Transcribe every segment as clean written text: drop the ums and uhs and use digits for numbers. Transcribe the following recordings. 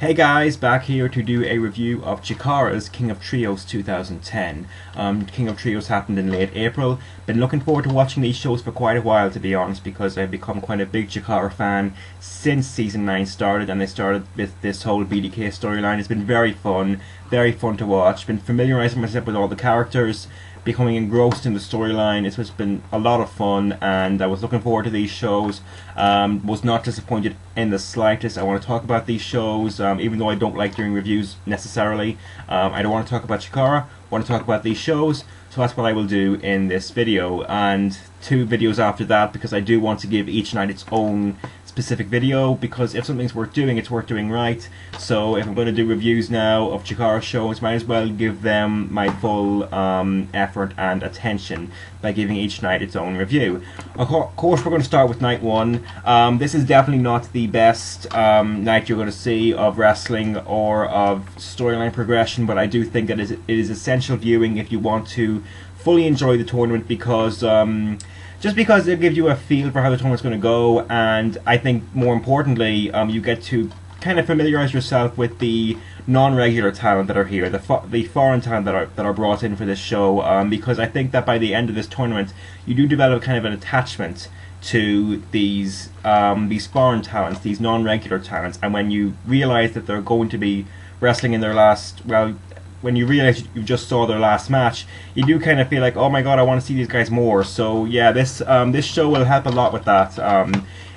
Hey guys, back here to do a review of Chikara's King of Trios 2010. King of Trios happened in late April. Been looking forward to watching these shows for quite a while, to be honest, because I've become quite a big Chikara fan since Season 9 started, and they started with this whole B.D.K storyline. It's been very fun to watch. Been familiarizing myself with all the characters, becoming engrossed in the storyline. It's just been a lot of fun, and I was looking forward to these shows. Was not disappointed in the slightest. I want to talk about these shows, even though I don't like doing reviews necessarily. I don't want to talk about Chikara, I want to talk about these shows, so that's what I will do in this video, and 2 videos after that, because I do want to give each night its own specific video, because if something's worth doing, it's worth doing right. So if I'm going to do reviews now of Chikara shows, might as well give them my full effort and attention by giving each night its own review. Of course, we're going to start with night 1. This is definitely not the best night you're going to see of wrestling or of storyline progression, but I do think that it is essential viewing if you want to fully enjoy the tournament, because just because it gives you a feel for how the tournament's going to go, and I think more importantly, you get to kind of familiarize yourself with the non-regular talent that are here, the foreign talent that are brought in for this show, because I think that by the end of this tournament, you do develop kind of an attachment to these foreign talents, these non-regular talents, and when you realize that they're going to be wrestling in their last, well, when you realize you just saw their last match, you do kind of feel like, oh my god, I want to see these guys more. So yeah, this show will help a lot with that,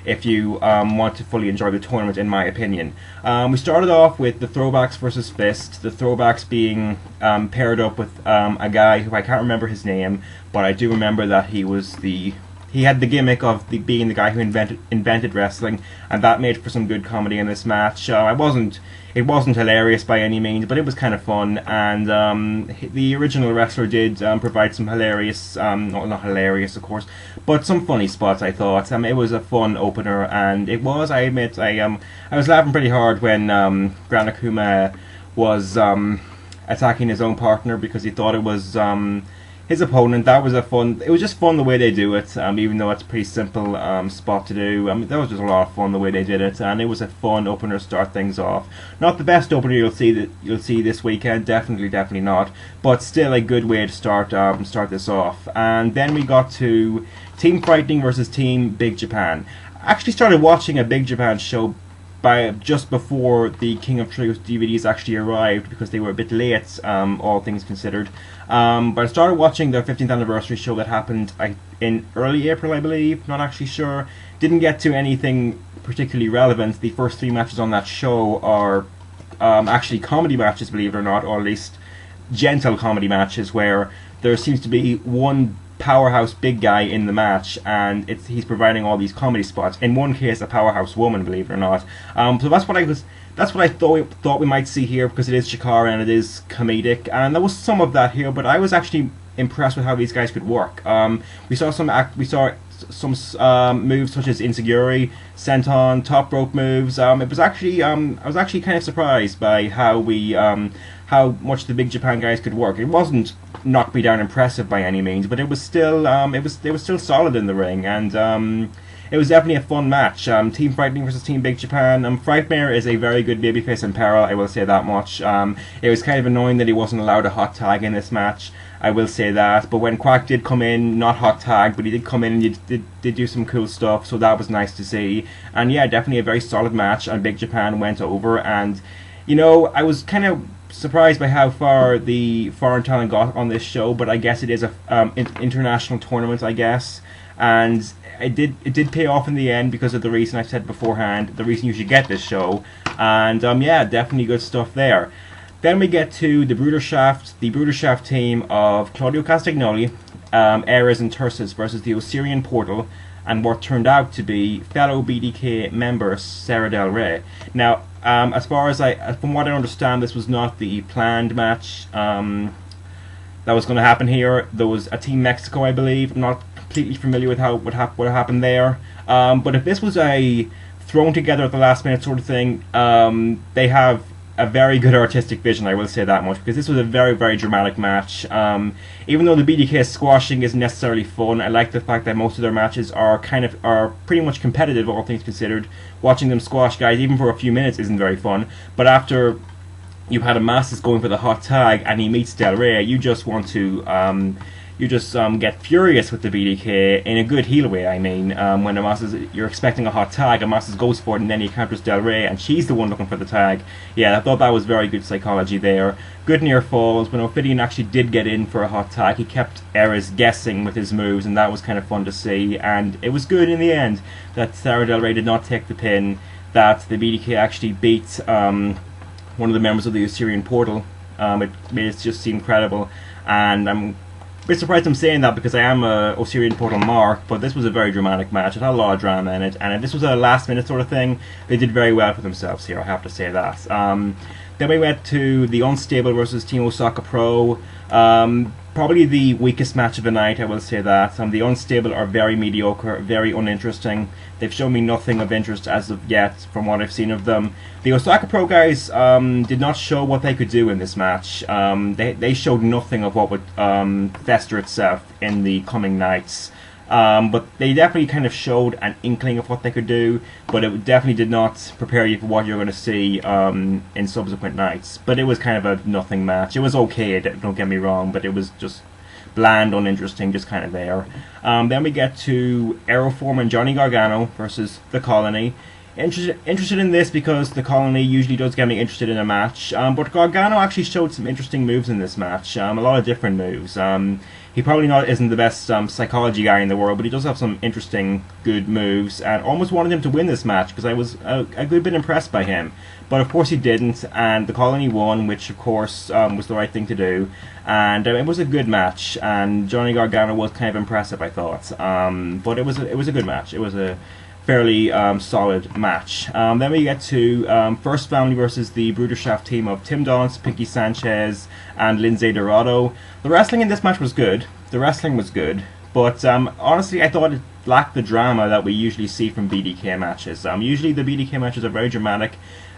if you want to fully enjoy the tournament, in my opinion. We started off with the Throwbacks versus F.I.S.T. The Throwbacks being paired up with a guy who I can't remember his name, but I do remember that he had the gimmick of being the guy who invented wrestling, and that made for some good comedy in this match. It wasn't hilarious by any means, but it was kind of fun, and the original wrestler did provide some hilarious, not hilarious of course, but some funny spots, I thought. It was a fun opener, and it was, I admit, I was laughing pretty hard when Gargano was attacking his own partner because he thought it was his opponent. It was just fun the way they do it, even though it's a pretty simple spot to do. That was just a lot of fun the way they did it, and it was a fun opener to start things off. Not the best opener you'll see this weekend, definitely not, but still a good way to start this off. And then we got to Team Frightning versus Team Big Japan. I actually started watching a Big Japan show just before the King of Trios DVDs actually arrived, because they were a bit late, all things considered. But I started watching their 15th anniversary show that happened in early April, I believe. Not actually sure. Didn't get to anything particularly relevant. The first 3 matches on that show are actually comedy matches, believe it or not, or at least gentle comedy matches, where there seems to be one powerhouse big guy in the match, and he's providing all these comedy spots. In one case, a powerhouse woman, believe it or not. So that's what I thought we might see here, because it is Chikara and it is comedic, and there was some of that here. But I was actually impressed with how these guys could work. We saw some moves such as Insecurity, senton, top rope moves. I was actually kind of surprised by how much the Big Japan guys could work. It wasn't knock me down impressive by any means, but it was still they were still solid in the ring, and it was definitely a fun match. Team Frightning versus Team Big Japan. Frightmare is a very good babyface in peril, I will say that much. It was kind of annoying that he wasn't allowed a hot tag in this match, I will say that. But when Quack did come in, not hot tag, but he did come in and he did do some cool stuff, so that was nice to see. And yeah, definitely a very solid match, and Big Japan went over. And you know, I was kind of surprised by how far the foreign talent got on this show, but I guess it is a international tournament, I guess, and it did pay off in the end, because of the reason I said beforehand, the reason you should get this show. And yeah, definitely good stuff there. Then we get to the Bruderschaft team of Claudio Castagnoli, Ares and Tursas versus the Osirian Portal, and what turned out to be fellow B.D.K member Sara Del Rey. Now, as far as from what I understand, this was not the planned match that was going to happen here. There was a Team Mexico, I believe. I'm not completely familiar with what happened there. But if this was a thrown together at the last minute sort of thing, they have a very good artistic vision, I will say that much, because this was a very, very dramatic match. Even though the B.D.K squashing isn't necessarily fun, I like the fact that most of their matches are pretty much competitive, all things considered. Watching them squash guys, even for a few minutes, isn't very fun. But after you've had a Masters going for the hot tag and he meets Del Rey, you just want to get furious with the B.D.K in a good heel way. I mean, when a Masters, you're expecting a hot tag, a Masters goes for it, and then he counters Del Rey, and she's the one looking for the tag. Yeah, I thought that was very good psychology there. Good near falls. When Ophidian actually did get in for a hot tag, he kept Eris guessing with his moves, and that was kind of fun to see. And it was good in the end that Sara Del Rey did not take the pin, that the B.D.K actually beat one of the members of the Osirian portal. It made it just seem credible, and I'm a bit surprised I'm saying that because I am a Osirian portal mark, but this was a very dramatic match. It had a lot of drama in it, and if this was a last minute sort of thing, they did very well for themselves here, I have to say that. Then we went to the Unstable versus Team Osaka Pro. Probably the weakest match of the night, I will say that. The Unstable are very mediocre, very uninteresting. They've shown me nothing of interest as of yet from what I've seen of them. The Osaka Pro guys did not show what they could do in this match. They showed nothing of what would fester itself in the coming nights. But they definitely kind of showed an inkling of what they could do, but it definitely did not prepare you for what you're going to see in subsequent nights. But it was kind of a nothing match. It was okay, don't get me wrong, but it was just bland, uninteresting, just kind of there. Then we get to Aeroform and Johnny Gargano versus the Colony. Interested in this because the Colony usually does get me interested in a match, but Gargano actually showed some interesting moves in this match, a lot of different moves. He probably isn't the best psychology guy in the world, but he does have some interesting, good moves, and almost wanted him to win this match because I was a good bit impressed by him. But of course he didn't, and the Colony won, which of course was the right thing to do. And it was a good match, and Johnny Gargano was kind of impressive, I thought. But it was a good match. It was a fairly solid match. Then we get to First Family versus the Bruderschaft team of Tim Donst, Pinkie Sanchez, and Lince Dorado. The wrestling in this match was good. The wrestling was good, but honestly, I thought it lacked the drama that we usually see from B.D.K matches. Usually the B.D.K matches are very dramatic,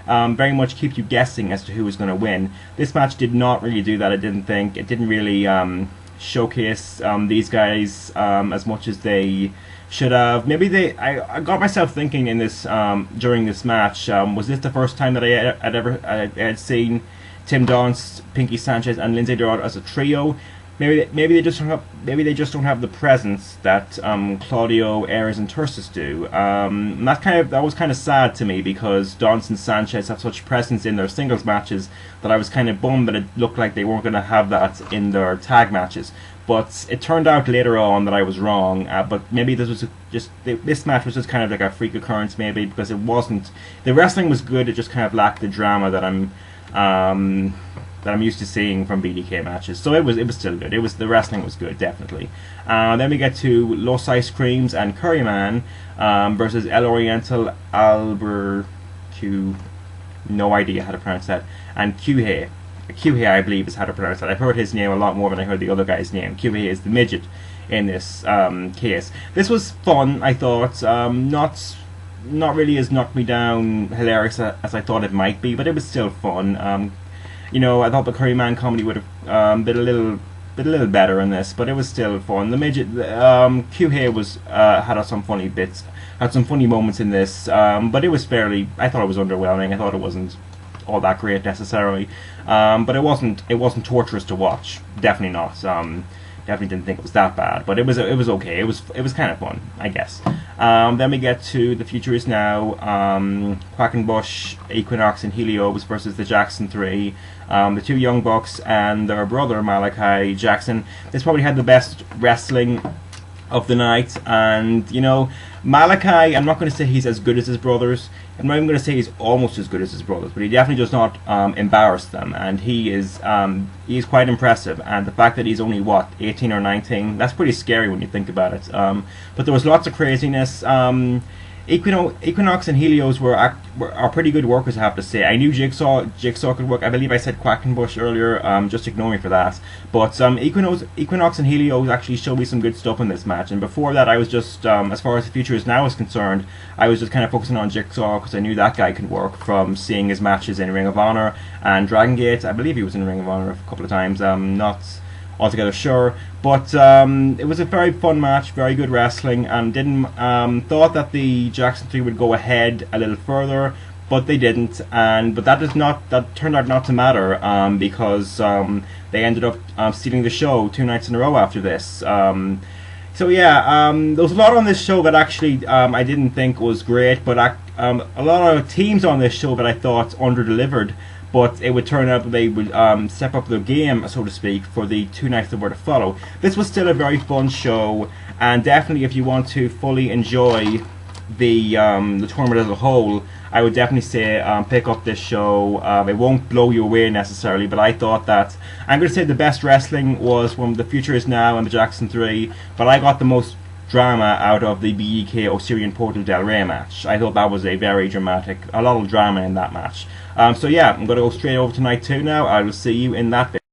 very much keep you guessing as to who is going to win. This match did not really do that, I didn't think. It didn't really showcase these guys as much as they should have. Maybe I got myself thinking in this during this match. Was this the first time that I had seen Tim Donst, Pinkie Sanchez, and Lince Dorado as a trio? Maybe they just don't have the presence that Claudio, Ares, and Tursas do. That was kind of sad to me because Donst and Sanchez have such presence in their singles matches that I was kind of bummed that it looked like they weren't going to have that in their tag matches. But it turned out later on that I was wrong. But maybe this was this match was just kind of like a freak occurrence, maybe, because it wasn't. The wrestling was good. It just kind of lacked the drama that I'm used to seeing from B.D.K matches. So it was still good. The wrestling was good, definitely. Then we get to Los Ice Creams and Curryman versus El Oriental, Alebrije, no idea how to pronounce that, and Cuije. Cuije, I believe, is how to pronounce that. I've heard his name a lot more than I heard the other guy's name. Cuije is the midget in this case. This was fun, I thought. Not really as knocked me down hilarious as I thought it might be, but it was still fun. I thought the Curryman comedy would have been a little better in this, but it was still fun. The midget, Cuije had some funny bits, had some funny moments in this, but it was I thought it was underwhelming. I thought it wasn't all that great necessarily, but it wasn't torturous to watch. Definitely not. Definitely didn't think it was that bad, but it was okay. It was kind of fun, I guess. Then we get to The Future Is Now, Quackenbush, Equinox, and Helios versus the Jackson 3, the two Young Bucks and their brother Malachi Jackson. This probably had the best wrestling of the night, and Malachi, I'm not going to say he's as good as his brothers. I'm not even going to say he's almost as good as his brothers, but he definitely does not embarrass them, and he's quite impressive. And the fact that he's only 18 or 19, that's pretty scary when you think about it. But there was lots of craziness. Equinox and Helios are pretty good workers, I have to say. I knew Jigsaw could work. I believe I said Quackenbush earlier. Just ignore me for that. But Equinox and Helios actually showed me some good stuff in this match. And before that, I was just, as far as the future is now is concerned, I was just kind of focusing on Jigsaw because I knew that guy could work from seeing his matches in Ring of Honor and Dragon Gate. I believe he was in Ring of Honor a couple of times. Not altogether sure, but it was a very fun match, very good wrestling, and didn't thought that the Jackson 3 would go ahead a little further, but they didn't, but that turned out not to matter, because they ended up stealing the show 2 nights in a row after this. So yeah, there was a lot on this show that actually I didn't think was great, but a lot of teams on this show that I thought under-delivered. But it would turn out that they would step up their game, so to speak, for the 2 nights that were to follow. This was still a very fun show, and definitely if you want to fully enjoy the tournament as a whole, I would definitely say pick up this show. It won't blow you away necessarily, but I thought that, I'm going to say the best wrestling was from The Future Is Now and the Jackson 3, but I got the most drama out of the B.D.K Osirian Portal Del Rey match. I thought that was a very dramatic, a lot of drama in that match. So yeah, I'm going to go straight over to night 2 now. I will see you in that video.